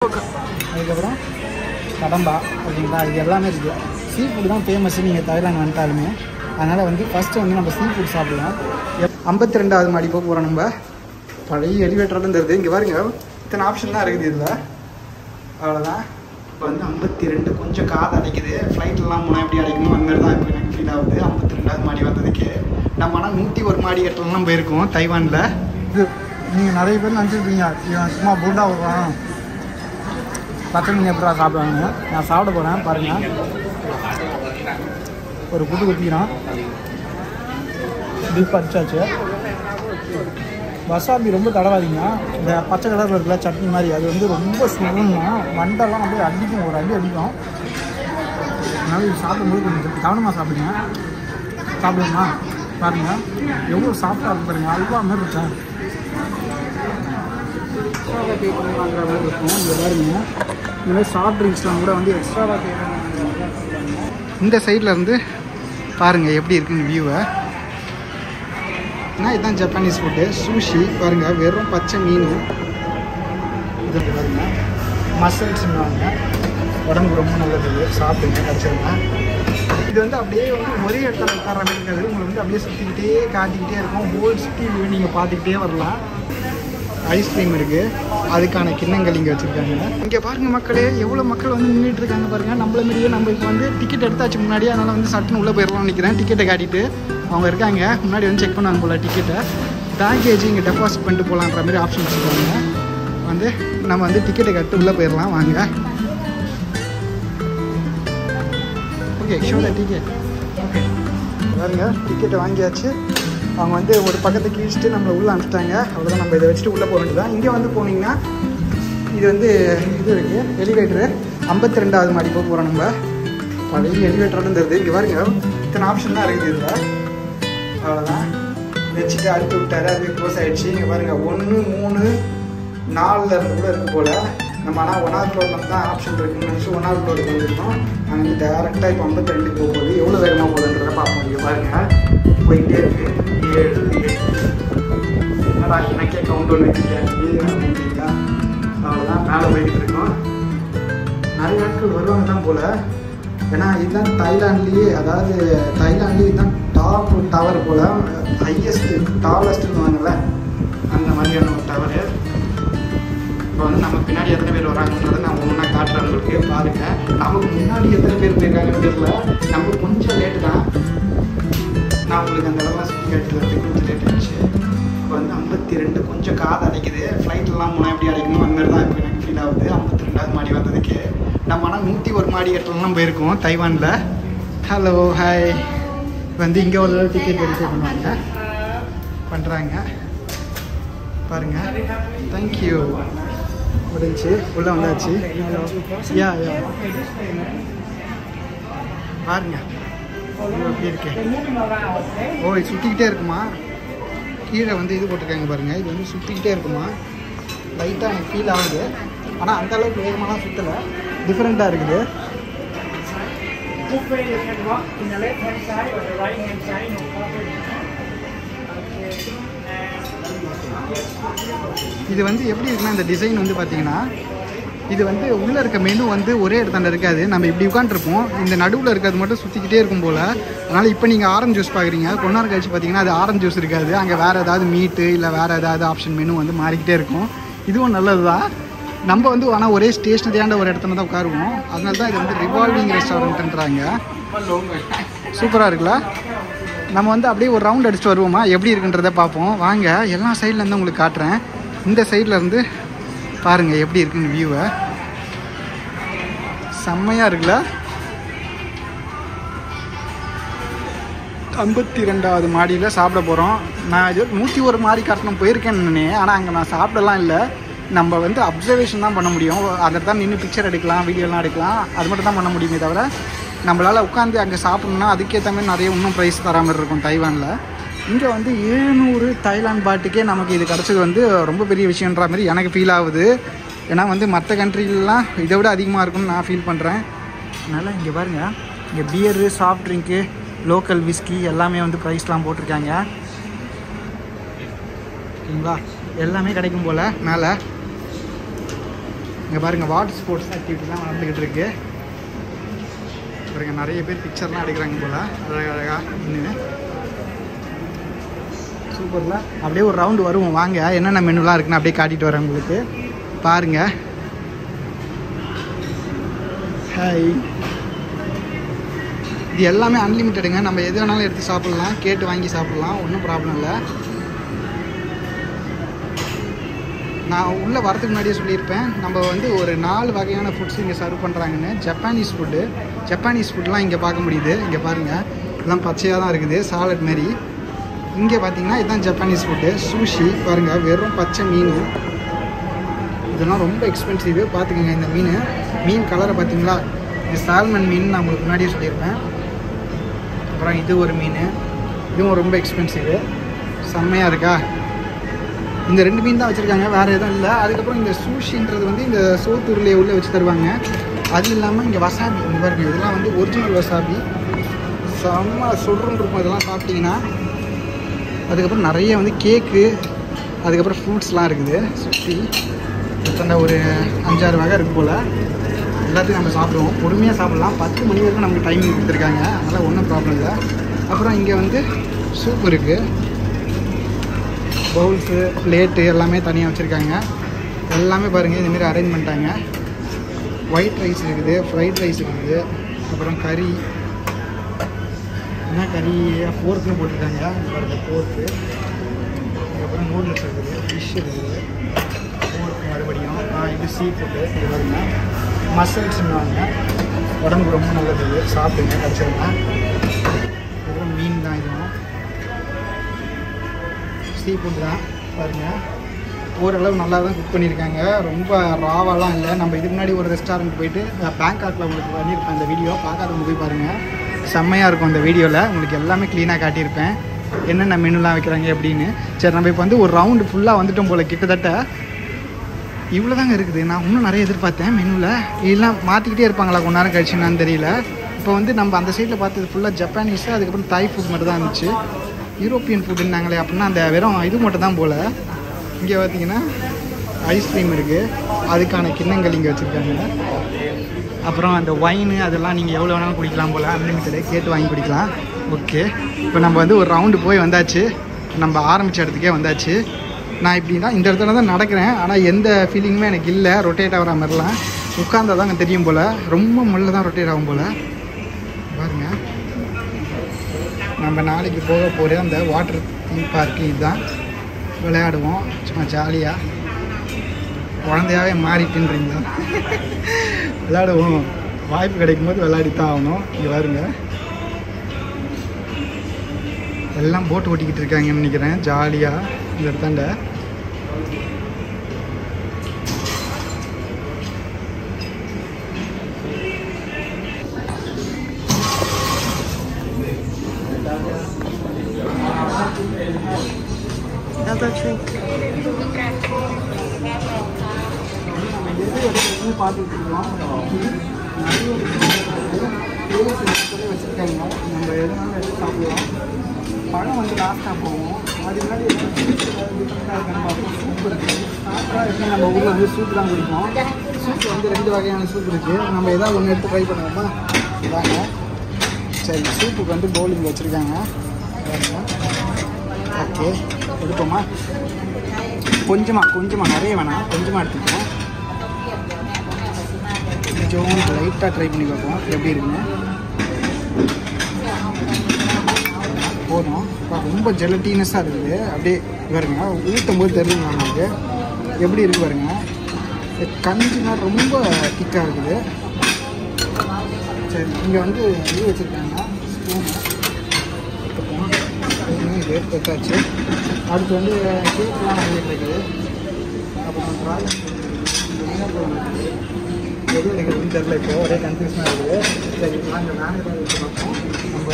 அதுக்கப்புறம் கடம்பா ஓகேங்களா, இது எல்லாமே இருக்குது. சீ ஃபுட் தான் ஃபேமஸ்ஸு நீங்கள் தாய்லாந்து வந்துட்டாலுமே. அதனால் வந்து ஃபஸ்ட்டு வந்து நம்ம சீ ஃபுட் சாப்பிடலாம். 52வது மாடி போக போகிறோம். நம்ம பழைய எலிவேட்டர்லாம் தருது. இங்கே பாருங்க, இத்தனை ஆப்ஷன் தான் இருக்குது இதில். அவ்வளோதான். இப்போ வந்து 52 கொஞ்சம் காது அடைக்குது. ஃப்ளைட்லாம் போனால் எப்படி அடைக்கணும் அந்த மாதிரி தான் இப்போ எனக்கு ஃபீல் ஆகுது. 52வது மாடி வந்ததுக்கு நம்ம ஆனால் 101 மாடி கட்டலாம் போயிருக்கோம் தைவானில். இது நீங்கள் நிறைய பேர் நினச்சிருப்பீங்க இவன் சும்மா பூண்டா வருவான் பச்சை மீன் எப்படா சாப்பிடுவாங்க. நான் சாப்பிட போகிறேன் பாருங்கள். ஒரு குட்டு குத்திக்கிறான். டீப் அடிச்சாச்சு. வசாபி ரொம்ப தடவாதீங்க. இந்த பச்சை கலரில் இருக்கிற சட்னி மாதிரி அது வந்து ரொம்ப சுருன்னா மண்டெல்லாம் அப்படியே அடிக்கும், ஒரு அடி அடிக்கும். அதனால் இது சாப்பிடும்போது கொஞ்சம் கவனமாக சாப்பிடுங்க. சாப்பிடுமா பாருங்கள் எவ்வளோ சாஃப்டாக இருக்கு பாருங்கள். அல்வா மாதிரி இருக்கேன். எக்ஸ்ட்ராவாக பே பண்ணுவாங்கிற மாதிரி இருக்கும். இங்கே பாருங்க, இந்த மாதிரி சாஃப்ட் ட்ரிங்க்ஸ்லாம் கூட வந்து எக்ஸ்ட்ராவாக பே பண்ணுவாங்க. இந்த சைடில் இருந்து பாருங்கள் எப்படி இருக்குன்னு வியூவை. ஏன்னா இதுதான் ஜப்பானீஸ் ஃபுட்டு. சூஷி பாருங்கள், வெறும் பச்சை மீன். இது பாருங்கள் மசில்ஸ்ன்னுவாங்க, உடம்புக்கு ரொம்ப நல்லது. சாப்பிடுங்க கிடச்சிருங்க. இது வந்து அப்படியே வந்து ஒரே இடத்துல உட்கார மாதிரி இருக்காது. உங்களுக்கு வந்து அப்படியே சுற்றிக்கிட்டே காட்டிக்கிட்டே இருக்கும். ஹோல் சிட்டி நீங்கள் பார்த்துக்கிட்டே வரலாம். ஐஸ்கிரீம் இருக்குது, அதுக்கான கிண்ணங்கள் இங்கே வச்சுருக்காங்க. இங்கே பாருங்கள் மக்களே, எவ்வளோ மக்கள் வந்து நின்றுட்டு இருக்காங்க பாருங்கள். நம்மள மாதிரியே நம்ம இப்போ வந்து டிக்கெட் எடுத்தாச்சு முன்னாடியே. அதனால் வந்து சட்டுன்னு உள்ளே போயிடலாம்னு நினைக்கிறேன். டிக்கெட்டை காட்டிட்டு அவங்க இருக்காங்க முன்னாடி வந்து செக் பண்ணுவாங்க போல் டிக்கெட்டை. பேக்கேஜ் இங்கே டெபாசிட் பண்ணிட்டு போகலான்ற மாதிரி ஆப்ஷன் வச்சுருக்காங்க. வந்து நம்ம வந்து டிக்கெட்டை கட்டு உள்ளே போயிடலாம் வாங்க. Okay sure ticket. ஓகே பாருங்க, டிக்கெட்டை வாங்கியாச்சு. அவங்க வந்து ஒரு பக்கத்தை கீழ்ச்சிட்டு நம்மளை உள்ளே அனுப்பிச்சிட்டாங்க. அவ்வளோதான், நம்ம இதை வச்சுட்டு உள்ளே போக வேண்டியதான். இங்கே வந்து போனீங்கன்னா இது வந்து இது இருக்குது எலிவேட்டரு. 52வது மாடி போக போகிறோம். நம்ம பழைய எலிவேட்டர்னு தருது. இங்கே பாருங்க, இத்தனை ஆப்ஷன் தான் இருக்குது இதில். அவ்வளோதான், வச்சுட்டு அழுத்து விட்டாரு, அதுவே க்ளோஸ் ஆகிடுச்சு. இங்கே பாருங்கள் 1, 3, 4 இருந்து கூட இருக்குது போல். நம்ம ஆனால் 1வது ஃப்ளோரில் தான் ஆப்ஷன் இருக்குன்னு நினச்சி 1வது ஃப்ளோருக்கு வந்துருக்கோம். நாங்கள் வந்து டேரெக்டாக இப்போ 52 போகும்போது எவ்வளோ வேகமாக போகுதுன்றதை பார்ப்போம். இங்கே பாருங்கள் போயிட்டே இருக்குது. 7, 8 என்னடா எனக்கே கவுண்ட் ஒன்று வச்சுருக்கீங்களா. அவ்வளோதான், மேலே போய்கிட்டு இருக்கோம். நிறைய நாட்கள் வருவாங்க தான் போல். ஏன்னா இதுதான் தாய்லாண்ட்லேயே, அதாவது தாய்லாண்ட்லேயே இதுதான் டாப் டவர் போல். ஹையஸ்ட்டு டாலஸ்ட்டுன்னு வாங்கல அந்த மாதிரியான ஒரு டவரு. இப்போ வந்து நம்ம பின்னாடி எத்தனை பேர் வராங்கன்றதை நான் ஒன்றா காட்டுறேன் உங்களுக்கு பாருங்கள். நமக்கு முன்னாடி எத்தனை பேர் போயிருக்காங்கன்னு தெரியல. நம்ம கொஞ்சம் லேட்டு தான். நான் உங்களுக்கு அந்த இடத்துல சுற்றி காட்டுறதுக்கு கொஞ்சம் லேட் ஆகிடுச்சு. இப்போ வந்து 52 கொஞ்சம் காது அடைக்குது. ஃப்ளைட்லாம் போனால் எப்படி அடைக்கணும் அந்த மாதிரி தான் இப்போ எனக்கு ஃபீல் ஆகுது. 52வது மாடி வந்ததுக்கு நம்ம ஆனால் 101 மாடி கட்டலாம் போயிருக்கோம் தைவானில். Hello hi. வந்து இங்கே ஒரு டிக்கெட் வெரிஃபை பண்ணுறாங்க பாருங்கள். தேங்க்யூ. முடிஞ்சு உள்ளே வந்தாச்சு. யா யா பாருங்க எப்படி இருக்கேன். ஓ இது சுற்றிக்கிட்டே இருக்குமா. கீழே வந்து இது போட்டிருக்காங்க பாருங்கள். இது வந்து சுற்றிக்கிட்டே இருக்குமா. லைட்டாக எனக்கு ஃபீல் ஆகுது. ஆனால் அந்த அளவுக்கு வேகமாலாம் சுற்றலை, டிஃப்ரெண்ட்டாக இருக்குது. இது வந்து எப்படி இருக்குன்னா, இந்த டிசைன் வந்து பார்த்தீங்கன்னா இது வந்து உள்ளே இருக்க மெனு வந்து ஒரே இடத்தாண்ட இருக்காது. நம்ம இப்படி உட்காந்துருப்போம், இந்த நடுவில் இருக்கிறது மட்டும் சுற்றிக்கிட்டே இருக்கும் போல். அதனால் இப்போ நீங்கள் ஆரஞ்சு ஜூஸ் பார்க்குறீங்க, கொஞ்ச நேரம் கழிச்சு பார்த்தீங்கன்னா அது ஆரஞ்சு ஜூஸ் இருக்காது. அங்கே வேறு ஏதாவது மீட்டு இல்லை வேறு ஏதாவது ஆப்ஷன் மெனு வந்து மாறிக்கிட்டே இருக்கும். இதுவும் நல்லது தான். நம்ம வந்து ஆனால் ஒரே ஸ்டேஷனரியாண்ட ஒரு இடத்துல தான் உட்காருவோம். அதனால தான் இது வந்து ரிவால்விங் ரெஸ்டாரண்ட்டுன்றாங்க. சூப்பராக இருக்குல்ல. நம்ம வந்து அப்படியே ஒரு ரவுண்ட் அடிச்சுட்டு வருவோமா, எப்படி இருக்குன்றதை பார்ப்போம் வாங்க. எல்லா சைட்லேருந்து உங்களுக்கு காட்டுறேன். இந்த சைட்லேருந்து பாருங்கள் எப்படி இருக்குன்னு வியூவை. செம்மையாக இருக்குல்ல. 52வது மாடியில் சாப்பிட போகிறோம். நான் இது 101 மாடி காட்டணும் போயிருக்கேன்னு, ஆனால் அங்கே நான் சாப்பிடலாம் இல்லை. நம்ம வந்து அப்சர்வேஷன் தான் பண்ண முடியும். அதை தான் நின்று பிக்சர் எடுக்கலாம், வீடியோலாம் எடுக்கலாம், அது மட்டும் தான் பண்ண முடியுமே தவிர நம்மளால் உட்காந்து அங்கே சாப்பிட்ணுன்னா அதுக்கேற்ற மாதிரி நிறைய இன்னும் ப்ரைஸ் தர மாதிரி இருக்கும் தைவானில். இங்கே வந்து 700 தாய்லாந்து பாட்டுக்கே நமக்கு இது கிடச்சது வந்து ரொம்ப பெரிய விஷயன்ற மாதிரி எனக்கு ஃபீல் ஆகுது. ஏன்னா வந்து மற்ற கண்ட்ரிலாம் இதை விட அதிகமாக இருக்கும்னு நான் ஃபீல் பண்ணுறேன். அதனால் இங்கே பாருங்கள், இங்கே beer, soft drink, local whisky எல்லாமே வந்து ப்ரைஸ்லாம் போட்டிருக்காங்க. ஓகேங்களா, எல்லாமே கிடைக்கும் போல் மேலே. இங்கே பாருங்கள் வாட்டர் ஸ்போர்ட்ஸ் ஆக்டிவிட்டிலாம் நடந்துக்கிட்டு இருக்கு. பாருங்க நிறைய பேர் பிக்சர்லாம் எடுக்கிறாங்க போல் அழகாக இன்னும் சூப்பரில். அப்படியே ஒரு ரவுண்டு வருவோம் வாங்க, என்னென்ன மெனுலாம் இருக்குன்னு அப்படியே காட்டிட்டு வரேன் உங்களுக்கு. பாருங்கள். ஹாய். இது எல்லாமே அன்லிமிட்டடுங்க, நம்ம எது வேணாலும் எடுத்து சாப்பிட்லாம், கேட்டு வாங்கி சாப்பிட்லாம், ஒன்றும் ப்ராப்ளம் இல்லை. நான் உள்ளே வரதுக்கு முன்னாடியே சொல்லியிருப்பேன், நம்ம வந்து ஒரு 4 வகையான ஃபுட்ஸ் இங்கே சர்வ் பண்ணுறாங்கன்னு. ஜப்பானீஸ் ஃபுட்லாம் இங்கே பார்க்க முடியுது. இங்கே பாருங்கள், இதெல்லாம் பச்சையாக தான் இருக்குது, சாலட் மாரி. இங்கே பார்த்தீங்கன்னா இதுதான் ஜப்பானீஸ் ஃபுட்டு. சூஷி பாருங்கள், வெறும் பச்சை மீன். இதெல்லாம் ரொம்ப எக்ஸ்பென்சிவ் பார்த்துக்கோங்க. இந்த மீன் கலரை பார்த்தீங்களா, இது சால்மன் மீன் நான் உங்களுக்கு முன்னாடியே சொல்லியிருப்பேன். அப்புறம் இது ஒரு மீன், இதுவும் ரொம்ப எக்ஸ்பென்சிவ். செம்மையாக இருக்கா. இந்த 2 மீன் தான் வச்சுருக்காங்க, வேறு எதுவும் இல்லை. அதுக்கப்புறம் இந்த சூஷின்றது வந்து இந்த சோத்துருளையை உள்ளே வச்சு தருவாங்க. அது இல்லாமல் இங்கே வசாபி, இங்கே பாருங்க, இதெல்லாம் வந்து ஒரிஜினல் வசாபி, செம்ம சொல்கிறோன்னு இருக்கும் இதெல்லாம் சாப்பிட்டிங்கன்னா. அதுக்கப்புறம் நிறைய வந்து கேக்கு, அதுக்கப்புறம் ஃப்ரூட்ஸ்லாம் இருக்குது சுற்றி. எத்தனை ஒரு 5-6 வகை இருக்குது போல். எல்லாத்தையும் நம்ம சாப்பிடுவோம், பொறுமையாக சாப்பிட்லாம். 10 மணி வரைக்கும் நமக்கு டைமிங் கொடுத்துருக்காங்க, அதனால் ஒன்றும் ப்ராப்ளம் இல்லை. அப்புறம் இங்கே வந்து சூப் இருக்குது, பவுல்ஸு, பிளேட்டு எல்லாமே தனியாக வச்சுருக்காங்க. எல்லாமே பாருங்கள் இதுமாரி அரேஞ்ச் பண்ணிட்டாங்க. ஒயிட் ரைஸ் இருக்குது, ஃப்ரைட் ரைஸ் இருக்குது, அப்புறம் கறி, என்ன கறி, ஃபோர்க்குன்னு போட்டிருக்காங்க. பாருங்கள் ஃபோர்க்கு, அதுக்கப்புறம் நூடுல்ஸ் இருக்குது, ஃபிஷ் இருக்குது, ஃபோர்க்கு மறுபடியும். இது சீ ஃபுட்டு, இது பாருங்க மசில்ஸ்ன்னுவாங்க, உடம்புக்கு ரொம்ப நல்லது, சாப்பிடுங்க கிடச்சிருங்க. அதுக்கப்புறம் மீன் தான், இதுவும் சீ ஃபுட் தான். பாருங்கள் ஓரளவு நல்லா தான் குக் பண்ணியிருக்காங்க, ரொம்ப ராவாலாம் இல்லை. நம்ம இதுக்கு முன்னாடி ஒரு ரெஸ்டாரண்ட் போயிட்டு பேங்காக்கில் உங்களுக்கு பண்ணியிருப்பேன், அந்த வீடியோ பார்க்காதவங்க போய் பாருங்கள், செம்மையாக இருக்கும். அந்த வீடியோவில் உங்களுக்கு எல்லாமே க்ளீனாக காட்டியிருப்பேன், என்னென்ன மெனுலாம் வைக்கிறாங்க அப்படின்னு. சரி, நம்ம இப்போ வந்து ஒரு ரவுண்டு ஃபுல்லாக வந்துட்டோம் போல். கிட்டத்தட்ட இவ்வளோ தாங்க இருக்குது. நான் இன்னும் நிறைய எதிர்பார்த்தேன் மெனுவில், இதெல்லாம் மாற்றிக்கிட்டே இருப்பாங்களா கொஞ்ச நேரம் கழிச்சுன்னு தெரியல. இப்போ வந்து நம்ம அந்த சைடில் பார்த்தது ஃபுல்லாக ஜப்பானீஸு, அதுக்கப்புறம் தாய் ஃபுட் மட்டும் தான் இருந்துச்சு. யூரோப்பியன் ஃபுட் இருந்தாங்களே அப்படின்னா அந்த வெறும் இது மட்டும் தான் போல். இங்கே பார்த்தீங்கன்னா ஐஸ்கிரீம் இருக்குது, அதுக்கான கிண்ணங்கள் இங்கே வச்சுருக்காங்க. அப்புறம் அந்த ஒயின் அதெல்லாம் நீங்கள் எவ்வளோ வேணாலும் குடிக்கலாம் போல், அன்லிமிட்டடு, கேட்டு வாங்கி குடிக்கலாம். ஓகே, இப்போ நம்ம வந்து ஒரு ரவுண்டு போய் வந்தாச்சு, நம்ம ஆரம்பித்த இடத்துக்கே வந்தாச்சு. நான் இப்படின்னா இந்த இடத்துல தான் நடக்கிறேன், ஆனால் எந்த ஃபீலிங்குமே எனக்கு இல்லை. ரொட்டேட் ஆகிற மாதிரிலாம் உட்காந்தா தாங்க தெரியும் போல், ரொம்ப முள்ள தான் ரொட்டேட் ஆகும் போல். பாருங்கள், நம்ம நாளைக்கு போக போகிற அந்த வாட்டர் தீம் பார்க்கு இதுதான். விளையாடுவோம் சும்மா ஜாலியாக, குழந்தையாகவே மாறிட்டுன்றீங்களா? விளையாடுவோம், வாய்ப்பு கிடைக்கும் போது விளையாடித்தான் ஆகணும். இங்கே பாருங்க, எல்லாம் போட்டு ஓட்டிக்கிட்டு இருக்காங்கன்னு நினைக்கிறேன் ஜாலியாக இந்த இடத்தாண்ட. பார்த்துட்டு இருக்கோம், வச்சுருக்காங்க, நம்ம எதுனாலும் எடுத்து சாப்பிடுவோம். பழம் வந்து லாஸ்ட்டாக போவோம், அதுக்கு முன்னாடி டிஃப்ரெண்ட்டாக இருக்குன்னு பார்ப்போம். சூப் இருக்குது, சாப்பிட்டா எப்படி நம்ம ஊரில் வந்து சூப் தான் குடிப்போம். சூப் வந்து 2 வகையான சூப் இருக்குது, நம்ம ஏதாவது ஒன்று எடுத்து ட்ரை பண்ணுவோமா? வாங்க. சரி, சூப்புக்கு வந்து பவுலிங் வச்சுருக்காங்க. ஓகே, எடுப்போமா? கொஞ்சமாக நிறைய வேணாம், கொஞ்சமாக எடுத்துப்போம். கொஞ்சம் லைட்டாக ட்ரை பண்ணி பார்ப்போம் எப்படி இருக்குன்னு. போதும், ரொம்ப ஜெலட்டினஸாக இருக்குது. அப்படியே பாருங்க, ஊற்றும் போது தெரியுங்க நம்மளுக்கு எப்படி இருக்குது பாருங்க. கஞ்சினா ரொம்ப திக்காக இருக்குது. சரி, இங்கே வந்து இது வச்சுருக்காங்க, ஸ்பூனு இது எடுத்தாச்சு. அடுத்து வந்து கேக்லாம் நிறைய இருக்குது. அப்புறம் ட்ராகன் எது எடுக்கிறதுன்னு தெரில, இப்போ ஒரே கன்ஃபியூஷனாக இருக்குது. சரி, நாங்கள் மேனேஜர் வச்சு பார்ப்போம். நம்ம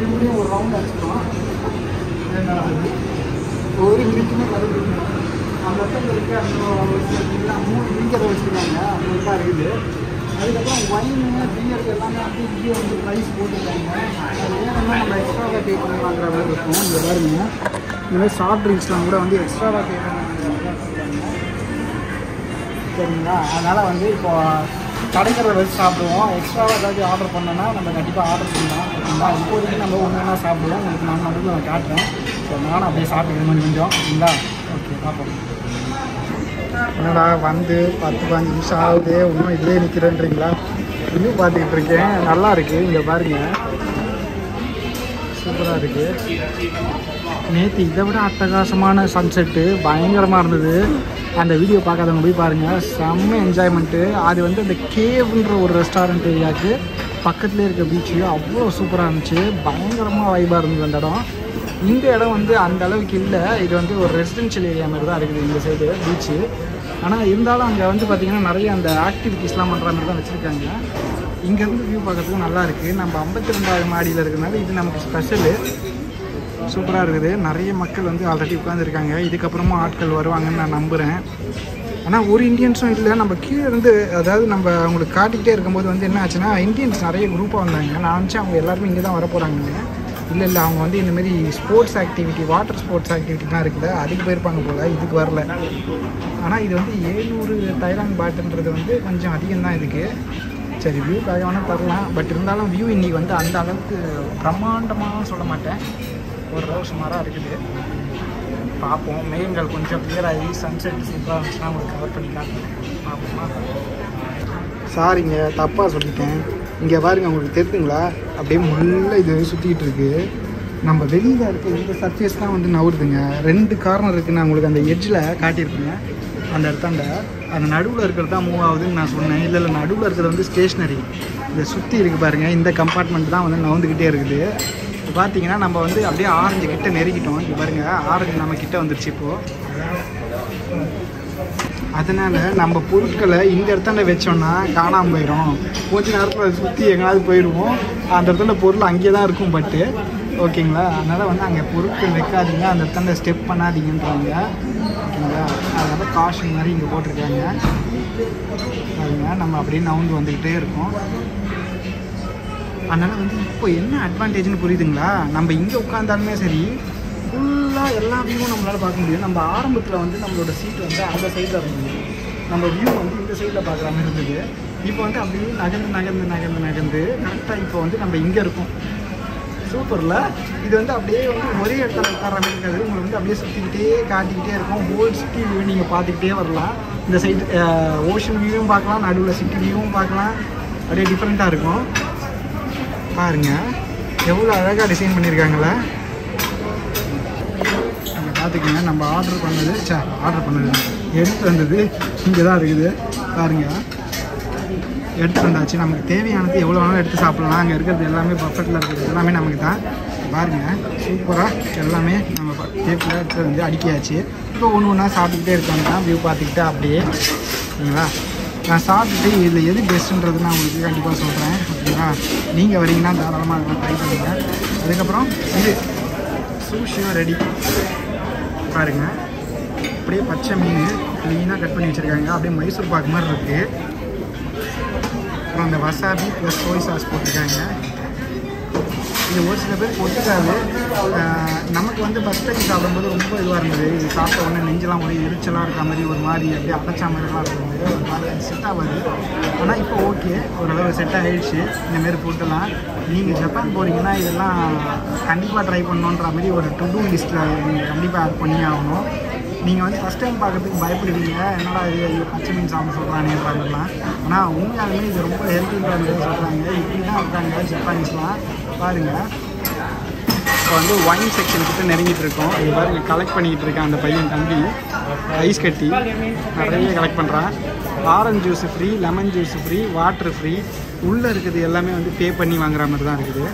இப்படியும் ஒரு ரவுண்ட் அடிச்சிடும். ஒரு மினிட்டுமே கருது அந்த இடத்துல இருக்க அந்த 3 மீட்டரை வச்சுருக்காங்க, அந்த தான் இருக்குது. அதுக்கப்புறம் ஒயின் பியர் எல்லாமே வந்து இங்கே வந்து ப்ரைஸ் போட்டுருக்காங்க. அது ஏன்னா நம்ம எக்ஸ்ட்ராவாக பே பண்ணி வாங்குற மாதிரி இருக்கும். இங்கே பாருங்க, இந்த மாதிரி சாஃப்ட் ட்ரிங்க்ஸ்லாம் கூட வந்து எக்ஸ்ட்ராவாக பே பண்ணி வாங்குற மாதிரி சொல்கிறாங்க. சரிங்களா? அதனால் வந்து இப்போது கிடைக்கிறத வச்சு சாப்பிடுவோம். எக்ஸ்ட்ராவாக ஏதாவது ஆர்டர் பண்ணோன்னா நம்ம கண்டிப்பாக ஆர்டர் பண்ணலாம். ஓகேங்களா? இப்போதைக்கு நம்ம ஒன்று ஒன்றா சாப்பிடுவோம். உங்களுக்கு நான் நடுவில் நான் காட்டுறேன். ஸோ நானும் அப்படியே சாப்பிட்டுக்கணும் கொஞ்சம். ஓகேங்களா? ஓகே, பார்ப்போம். என்னடா வந்து 10-15 நிமிஷம் ஆகுது, இன்னும் இதுலேயே நிற்கிறேன்றீங்களா? இன்னும் பார்த்துக்கிட்டு இருக்கேன். நல்லா இருக்குது. இங்கே பாருங்கள், சூப்பராக இருக்குது. நேற்று இதை விட அட்டகாசமான சன்செட்டு பயங்கரமாக இருந்தது. அந்த வீடியோ பார்க்காதவங்க போய் பாருங்கள், செம்ம என்ஜாய்மெண்ட்டு. அது வந்து அந்த கேவ்ன்ற ஒரு ரெஸ்டாரண்ட் ஏரியாவுக்கு பக்கத்துலேயே இருக்க பீச்சு அவ்வளோ சூப்பராக இருந்துச்சு. பயங்கரமாக வைபாக இருந்தது அந்த இடம். இந்த இடம் வந்து அந்த அளவுக்கு இல்லை. இது வந்து ஒரு ரெசிடென்ஷியல் ஏரியா மாதிரி தான் இருக்குது இந்த சைடு பீச்சு. ஆனால் இருந்தாலும் அங்கே வந்து பார்த்திங்கன்னா நிறைய அந்த ஆக்டிவிட்டீஸ்லாம் பண்ணுற மாதிரி தான் வச்சுருக்காங்க. இங்கேருந்து வியூ பார்க்குறதுக்கு நல்லா இருக்குது. நம்ம 52வது மாடியில் இருக்கிறதுனால இது நமக்கு ஸ்பெஷலு. சூப்பராக இருக்குது. நிறைய மக்கள் வந்து ஆல்ரெடி உட்காந்துருக்காங்க. இதுக்கப்புறமா ஆட்கள் வருவாங்கன்னு நான் நம்புகிறேன். ஆனால் ஒரு இந்தியன்ஸும் இல்லை. நம்ம கீழே இருந்து, அதாவது நம்ம அவங்களுக்கு காட்டிக்கிட்டே இருக்கும்போது வந்து என்ன ஆச்சுன்னா, இந்தியன்ஸ் நிறைய குரூப்பாக வந்தாங்க. நான் நினச்சேன் அவங்க எல்லாருமே இங்கே தான் வர போகிறாங்க. இல்லை அவங்க வந்து இந்தமாரி ஸ்போர்ட்ஸ் ஆக்டிவிட்டி, வாட்டர் ஸ்போர்ட்ஸ் ஆக்டிவிட்டிலாம் இருக்குது, அதுக்கு போயிருப்பாங்க போல், இதுக்கு வரல. ஆனால் இது வந்து 700 தைலாந்து பாட்டுன்றது வந்து கொஞ்சம் அதிகம் தான் இதுக்கு. சரி, வியூக்காக வேணால் தரலாம். பட் இருந்தாலும் வியூ இன்றைக்கி வந்து அந்த அளவுக்கு பிரம்மாண்டமாக சொல்ல மாட்டேன், ஓரளவு சுமாராக இருக்குது. பார்ப்போம். மேகங்கள் கொஞ்சம் கிளியர் ஆகி சன்செட் சூப்பராக இருந்துச்சுன்னா உங்களுக்கு கவர் பண்ணி காட்டுறேன். பார்ப்போமா? சாரிங்க, தப்பாக சொல்லிட்டேன். இங்கே பாருங்கள், உங்களுக்கு தெரியுதுங்களா? அப்படியே முள்ள இது சுற்றிக்கிட்டு இருக்குது. நம்ம வெளியில் இருக்க இந்த சர்ஃபேஸ் தான் வந்து நவுறுதுங்க. 2 கார்னர் இருக்குது. நான் உங்களுக்கு அந்த எட்ஜில் காட்டியிருப்பேங்க. அந்த இடத்தாண்ட அந்த நடுவில் இருக்கிறது தான் மூவ் ஆகுதுன்னு நான் சொன்னேன். இல்லை நடுவில் இருக்கிறது வந்து ஸ்டேஷ்னரி. இதை சுற்றி இருக்குது பாருங்கள். இந்த கம்பார்ட்மெண்ட் தான் வந்து நவுந்துக்கிட்டே இருக்குது. இப்போ பார்த்தீங்கன்னா நம்ம வந்து அப்படியே ஆரஞ்சு கிட்ட நெருக்கிட்டோம். இங்கே பாருங்கள், ஆரஞ்சு நம்ம கிட்ட வந்துருச்சு இப்போது. அதனால் நம்ம பொருட்களை இந்த இடத்துல வச்சோன்னா காணாமல் போயிடும். கொஞ்ச நேரத்தில் அதை சுற்றி எங்கேயாவது போயிடுவோம். அந்த இடத்துல பொருள் அங்கேயே தான் இருக்கும். பட்டு ஓகேங்களா? அதனால் வந்து அங்கே பொருட்கள் வைக்காதீங்க, அந்த இடத்துல ஸ்டெப் பண்ணாதீங்கன்றாங்க. ஓகேங்களா? அதனால் காஷன் மாதிரி இங்கே போட்டிருக்காங்க. அதுங்க நம்ம அப்படியே நவுந்து வந்துக்கிட்டே இருக்கோம். அதனால் வந்து இப்போ என்ன அட்வான்டேஜ்னு புரியுதுங்களா? நம்ம இங்கே உட்காந்தாலுமே சரி, ஃபுல்லாக எல்லா வியூவும் நம்மளால் பார்க்க முடியும். நம்ம ஆரம்பத்தில் வந்து நம்மளோட சீட் வந்து அந்த சைடில் இருந்தது, நம்ம வியூ வந்து இந்த சைடில் பார்க்குற மாதிரி இருந்தது. இப்போ வந்து அப்படியே நகர்ந்து கரெக்டாக இப்போ வந்து நம்ம இங்கே இருக்கோம். சூப்பரில் இது வந்து அப்படியே வந்து ஒரே இடத்துல உட்கார மாதிரி இருக்காது. உங்களுக்கு வந்து அப்படியே சுற்றிக்கிட்டே காட்டிக்கிட்டே இருக்கும். ஹோல் சிட்டி வியூ நீங்கள் பார்த்துக்கிட்டே வரலாம். இந்த சைடு ஓஷன் வியூவும் பார்க்கலாம், நடுவில் சிட்டி வியூவும் பார்க்கலாம். அப்படியே டிஃப்ரெண்ட்டாக இருக்கும். பாருங்கள் எவ்வளோ அழகாக டிசைன் பண்ணியிருக்காங்களே. நீங்கள் பார்த்துக்கங்க, நம்ம ஆர்டர் பண்ணது எடுத்து வந்தது இங்கே தான் இருக்குது. பாருங்கள், எடுத்து வந்தாச்சு. நமக்கு தேவையானது எவ்வளோ வேணாலும் எடுத்து சாப்பிட்லாம். அங்கே இருக்கிறது எல்லாமே பஃபெட்டில் இருக்கிறது எல்லாமே நமக்கு தான். பாருங்கள், சூப்பராக எல்லாமே நம்ம டேபிளில் எடுத்து வந்து அடுக்கியாச்சு. இப்போ ஒன்று ஒன்றா சாப்பிட்டுக்கிட்டே இருக்காங்க தான், வியூ பார்த்துக்கிட்டு அப்படியே. ஓகேங்களா? நான் சாப்பிட்டுட்டு இதில் எது பெஸ்ட்டுன்றது நான் உங்களுக்கு கண்டிப்பாக சொல்கிறேன். ஓகேங்களா? நீங்கள் வரீங்கன்னா தாராளமாக அதெல்லாம் ட்ரை பண்ணுங்கள். அதுக்கப்புறம் இது சூஷியும் ரெடி. பாருங்கள், அப்படியே பச்சை மீன் க்ளீனாக கட் பண்ணி வச்சுருக்காங்க. அப்படியே மைசூர் பாக்கு மாதிரி இருக்குது. அப்புறம் அந்த வசாபி ப்ளஸ் சோய் சாஸ் போட்டிருக்காங்க. இது ஒரு சில பேர் ஒத்துக்காது. நமக்கு வந்து ஃபஸ்ட் டைம் சாப்பிடும்போது ரொம்ப இதுவாக இருந்தது. இது சாப்பிட்ட உடனே நெஞ்செல்லாம் ஒரே எரிச்சலாக இருக்கிற மாதிரி ஒரு மாதிரி அப்படியே அடைச்சா மாதிரிலாம் இருக்கிறது ஒரு மாதிரி செட் ஆகாது. ஆனால் இப்போ ஓகே, ஓரளவு செட் ஆகிடுச்சு. இந்தமாரி ஃபுட்டெல்லாம் நீங்கள் ஜப்பான் போகிறீங்கன்னா இதெல்லாம் கண்டிப்பாக ட்ரை பண்ணணுன்ற மாதிரி ஒரு டு டூ லிஸ்ட்டில் நீங்கள் கண்டிப்பாக ஆட் பண்ணி ஆகணும். நீங்கள் வந்து ஃபஸ்ட் டைம் பார்க்குறதுக்கு பயப்படுவீங்க, என்னடா இது பச்சை மீன் சாப்பிட சொல்கிறாங்கன்ற மாதிரிலாம். ஆனால் உண்மையாலுமே இது ரொம்ப ஹெல்த்தின்ற மாதிரி சொல்கிறாங்க. இப்படி தான் இருக்காங்க ஜப்பானீஸ்லாம். பாருங்கள், இப்போ வந்து ஒயின் செக்ஷன் கிட்ட நெருங்கிட்டு இருக்கோம். இது பாருங்க, கலெக்ட் பண்ணிக்கிட்டு இருக்கேன் அந்த பையன் தம்பி. ஐஸ் கட்டி நிறைய கலெக்ட் பண்ணுறான். Orange juice free, lemon juice free, water free. உள்ளே இருக்குது எல்லாமே வந்து பே பண்ணி வாங்குற மாதிரி தான் இருக்குது.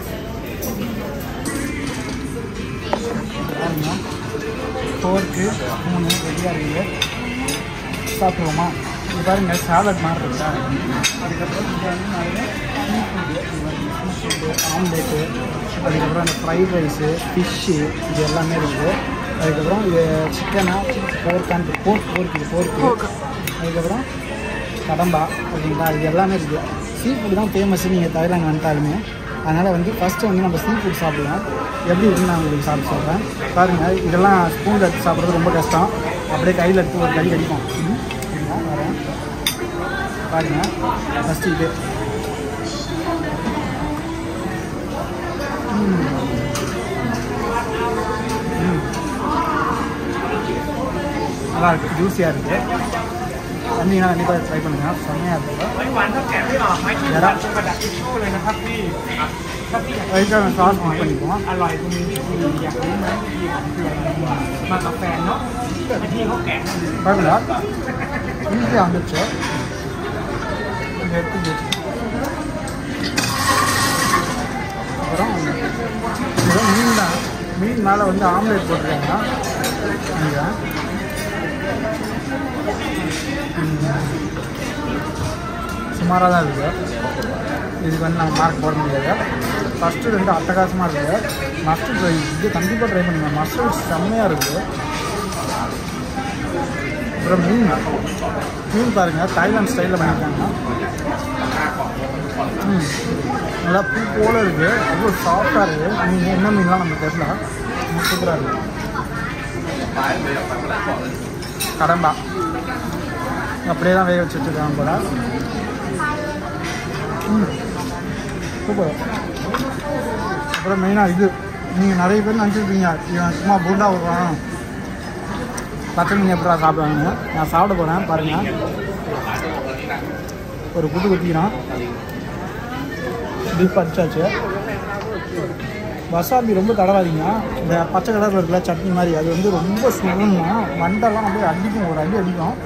பாருங்க, ஃபோர்க்கு 3 ரெடியாக இருக்குது. சாப்பிடுவோமா? இது பாருங்கள், சாலட் மாதிரி இருக்கா. அதுக்கப்புறம் இங்கே வந்து நிறைய சீஃபுட்டு, ஆம்லேட்டு, அதுக்கப்புறம் அந்த ஃப்ரைட் ரைஸு, ஃபிஷ்ஷு, இது எல்லாமே இருக்குது. அதுக்கப்புறம் இது சிக்கனா, போர்க்கு, அதுக்கப்புறம் கடம்பா, ஓகேங்களா, இது எல்லாமே இருக்குது. சீ ஃபுட் தான் ஃபேமஸ்ஸு நீங்கள் தாய்லாந்து வந்துட்டாலுமே. அதனால் வந்து ஃபஸ்ட்டு வந்து நம்ம சீ ஃபுட் சாப்பிடலாம். எப்படி இருக்குன்னு நான் உங்களுக்கு சாப்பிட்டு சொல்கிறேன். பாருங்கள், இதெல்லாம் ஸ்பூனில் எடுத்து சாப்பிட்றது ரொம்ப கஷ்டம். அப்படியே கையில் எடுத்து ஒரு கடி கடிக்கும். வரேன் பாருங்கள். ஃபஸ்ட்டு இது நல்லா இருக்குது, ஜூஸியாக இருக்குது. வந்தீங்கன்னா கண்டிப்பாக ட்ரை பண்ணுங்கள், செம்மையாக இருக்குது. அதுக்காக சாஸ் ஆன் பண்ணிப்போம். பாருங்களா, ஈஸியாக வந்துச்சு. எடுத்து அப்புறம் இதெல்லாம் மீன் தான். மீன் மேலே வந்து ஆம்லேட் போட்டிருக்காங்க. நீங்கள் சுமாராக தான் இருக்குது. இதுக்கு வந்து நம்ம மார்க் போட முடியாது. ஃபஸ்ட்டு ரெண்டு அட்டகாசமாக இருக்குது. மஸ்ட்டு ட்ரை, இது கண்டிப்பாக ட்ரை பண்ணுங்கள். மஸ்டர்ட் செம்மையாக இருக்குது. அப்புறம் மீன் பாருங்கள், தாய்லாந்து ஸ்டைலில் பண்ணியிருக்காங்க. நல்லா பூ போல் இருக்குது, அவ்வளோ சாஃப்டாக இருக்குது. நீங்கள் என்ன மீன்லாம் நமக்கு தெரியல, சூப்பராக இருக்குது. கடம்பா அப்படியே தான் வேக வச்சு வச்சுருக்காங்க போல. சூப்பர். அப்புறம் மெயினாக இது நீங்கள் நிறைய பேர் நினச்சிருப்பீங்க, இவன் சும்மா போண்டா வருவான், பச்சை மீன் எப்படா சாப்பிடுவாங்க. நான் சாப்பிட போகிறேன் பாருங்கள். ஒரு குத்து குத்திக்கிறான், டீப் அடிச்சாச்சு. வசாபி ரொம்ப தடவாதீங்க. இந்த பச்சை கலரில் இருக்குல்ல சட்னி மாதிரி, அது வந்து ரொம்ப சுகமாக மண்டெல்லாம் அப்படியே அடிக்கும், ஒரு அடி அடிக்கும்.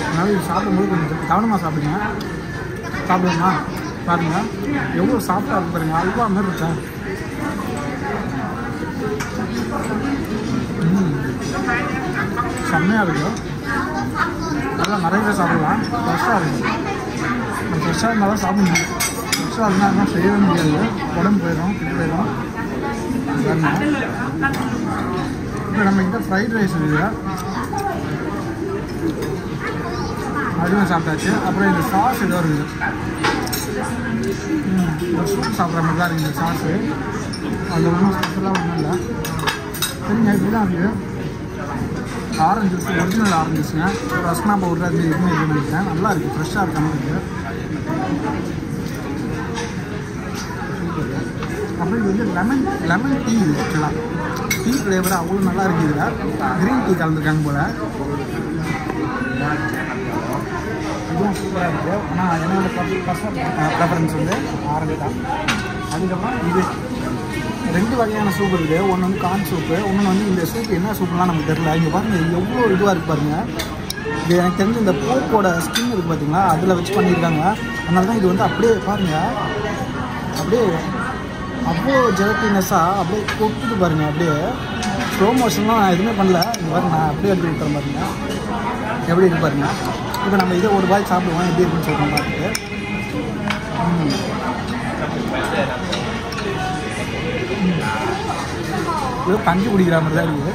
அதனால் இது சாப்பிடும்போது கொஞ்சம் கவனமாக சாப்பிடுங்க. சாப்பிடுமா பாருங்கள், எவ்வளோ சாஃப்டாக இருக்கு பாருங்கள், அல்வா மாதிரி இருக்கேன். செம்மையாக இருக்கும். நல்லா நிறைய பேர் சாப்பிடலாம். ஃப்ரெஷ்ஷாக இருக்கும். ஃப்ரெஷ்ஷாக இருந்தால் தான் சாப்பிடணும். ஃப்ரெஷ்ஷாக இருந்தால் செய்யவே முடியாது, உடம்பு போயிடும், கிட்ட போயிடும். இப்போ நம்மக்கிட்ட ஃப்ரைட் ரைஸ் இருக்குது, அதுவும் சாப்பிட்டாச்சு. அப்புறம் இந்த சாஸ் ஏதோ இருக்குது, ஒரு சூப் சாப்பிட்ற மாதிரி தான் இருக்குது இந்த சாஸு. அதில் ஒன்றும் ஸ்பெஷலாக ஒன்றும் இல்லை. சரிங்க, இப்படி தான் இருக்குது. ஆரஞ்சு ஜூஸ், ஒரிஜினல் ஆரஞ்சு ஜூஸுங்க. ரஸ்னா பவுடர் அது எதுவுமே இது பண்ணியிருக்கேன். நல்லா இருக்குது, ஃப்ரெஷ்ஷாக இருக்க மாதிரி இருக்குது. அப்புறம் இது வந்து லெமன் டீ இது. ஆக்சுவலாக டீ ஃப்ளேவர் அவ்வளோ நல்லா இருக்குது. இதில் க்ரீன் டீ கலந்துருக்காங்க போல். இதுவும் சூப்பராக இருக்குது. ஆனால் என்னோட ப்ரெஃபரன்ஸ் வந்து ஆரஞ்சு தான். அதுக்கப்புறம் இது ரெண்டு வகையான சூப் இருக்குது. ஒன்று வந்து கார்ன் சூப்பு, ஒன்று வந்து இந்த சூப் என்ன சூப்புலாம் நமக்கு தெரியல. இங்கே பாருங்கள், எவ்வளோ இதுவாக இருக்குது பாருங்கள். இது எனக்கு தெரிஞ்சு இந்த போக்கோட ஸ்கின் இருக்குது பார்த்தீங்களா, அதில் வச்சு பண்ணியிருக்காங்க. அதனால தான் இது வந்து அப்படியே பாருங்கள், அப்படியே அவ்வளோ ஜெலட்டினஸாக அப்படியே கொட்டுது பாருங்கள். அப்படியே ஸ்லோ மோஷன்லாம் நான் எதுவுமே பண்ணல. இது பாருங்க, நான் அப்படியே எடுத்து விட்டுறேன் பாருங்கள், எப்படி இருக்கு பாருங்கள். இப்போ நம்ம இதை ஒரு பாய் சாப்பிடுவோம், எப்படி இருக்குன்னு சொல்கிறோம் பார்த்துட்டு. இது கஞ்சி குடிக்கிற மாதிரி தான் இருக்குது.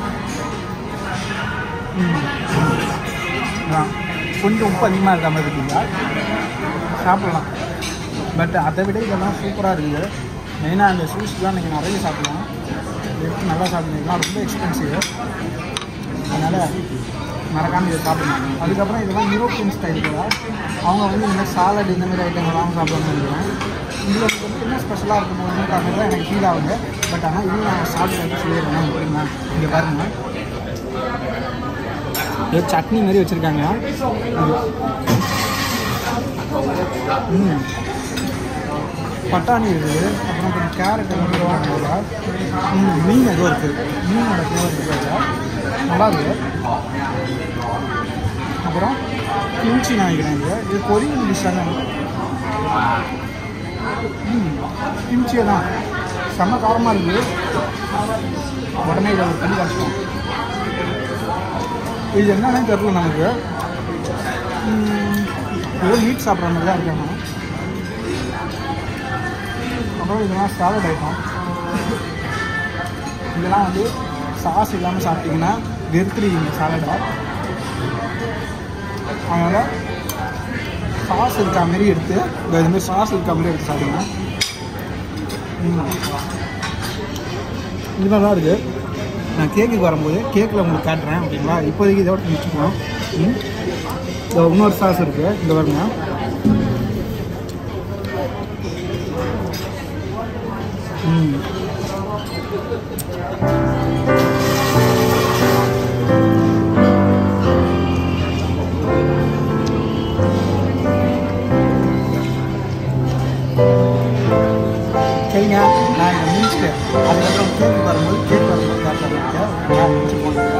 கொஞ்சம் உப்பு அதிகமாக இருக்க மாதிரி இருக்குங்க, சாப்பிடலாம். பட் அதை விட இதெல்லாம் சூப்பராக இருக்குது. மெயினாக அந்த சூஸ்லாம் நீங்கள் நிறைய சாப்பிடலாம். எடுத்து நல்லா சாப்பிடுங்கன்னா ரொம்ப எக்ஸ்பென்சிவ், அதனால் மறக்காமல் இதை சாப்பிடலாம். அதுக்கப்புறம் இதெல்லாம் யூரோப்பியன் ஸ்டைல் கூட அவங்க வந்து இந்த மாதிரி சாலட் இந்த மாதிரி ஐட்டங்கள்லாம் சாப்பிடணும்னு நினைக்கிறேன். இதில் வந்து என்ன ஸ்பெஷலாக இருக்கும்போது அது தான் எனக்கு ஃபீல் ஆகுது. பட் ஆனால் இதுவும் நான் சாப்பிட்டு சொல்லிடுறேன். அப்படின்னா இங்கே பாருங்கள், இது சட்னி மாதிரி வச்சுருக்காங்க. பட்டாணி இருக்குது, அப்புறம் கொஞ்சம் கேரட் மீன் ஏதோ இருக்குது, மீனோட ஃப்ளேவர் இருக்குது, நல்லா இருக்குது. அப்புறம் கிம்ச்சி நினைக்கிறேன். இது கொரியன் டிஷ் தானே. கிம்ச்சியை தான் செம்ம காரமாக இருக்குது. உடனே இதை ஒரு தண்ணி காய்ச்சிடும். இது என்னன்னு தெரியல நமக்கு. ஏதோ மீட் சாப்பிட்ற மாதிரி தான் இருக்காங்க. அப்புறம் இதெல்லாம் சாலட் ஐட்டம். இதெல்லாம் வந்து சாஸ் இல்லாமல் சாப்பிட்டிங்கன்னா வெறுத்துருவீங்க சாலடை. அதனால் சாஸ் இருக்கா மாரி எடுத்து இதுமாதிரி சாஸ் இருக்கா மாதிரி எடுத்து சாப்பிடுங்க. இது நல்லா இருக்குது. நான் கேக்குக்கு வரும்போது கேக்கில் உங்களுக்கு காட்டுறேன் ஓகேங்களா. இப்போதைக்கு இதோட முடிச்சுக்கணும். இன்னொரு சாஸ் இருக்குது, இந்த வருங்க. சரிங்க, நான் இதை முடிச்சுட்டேன். அதுக்கப்புறம் கேக் வரும்போது காட்டுறேன். முடிச்சு போனேன்.